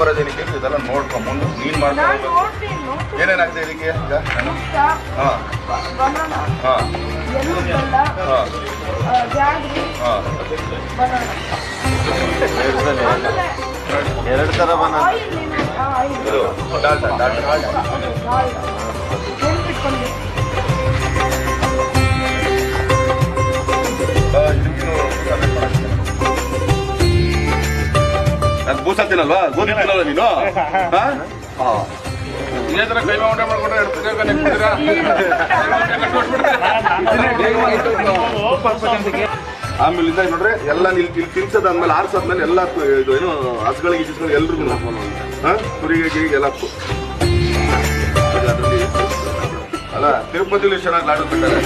ತಗೊಂಬರೋದೇನಕ್ಕೆ ಇದೆಲ್ಲ ನೋಡ್ಕೊಂಡು ಮುಂದೆ ನೀನು ಮಾಡ್ಕೊಂಡು ಏನೇನಾಗ್ತದೆ ಇದಕ್ಕೆ ಈಗ ಹಾಂ ಹಾಂ ಹಾಂ ಎರಡು ಥರ ಬನಾನಾ ಇದು ಡಾಲ್ಟಾ ಅದು ಬೂಸ ತಿನ್ನಲ್ವಾ ಗೋಧಿ ತಿನ್ನಲ್ಲ ನೀನು ಇದೇ ಥರ ಕೈಮೆ ಉಂಡೆ ಮಾಡ್ಕೊಂಡ್ರೆ ಆಮೇಲಿಂದ ನೋಡ್ರಿ ಎಲ್ಲ ಇಲ್ಲಿ ತಿನ್ಸೋದಾದ್ಮೇಲೆ ಆರ್ಸಾದ್ಮೇಲೆ ಎಲ್ಲ ಇದು ಏನು ಹಸುಗಳಿಗೆ ಗಿಸ್ಗಳಿಗೆ ಎಲ್ರಿಗೂ ಕುರಿಗೆ ಗಿರಿಗೆ ಎಲ್ಲ ಅಲ್ಲ ತಿರುಪತಿಲಿ ಚೆನ್ನಾಗಿ ಲಾಡು ಬಿಟ್ಟಾರೆ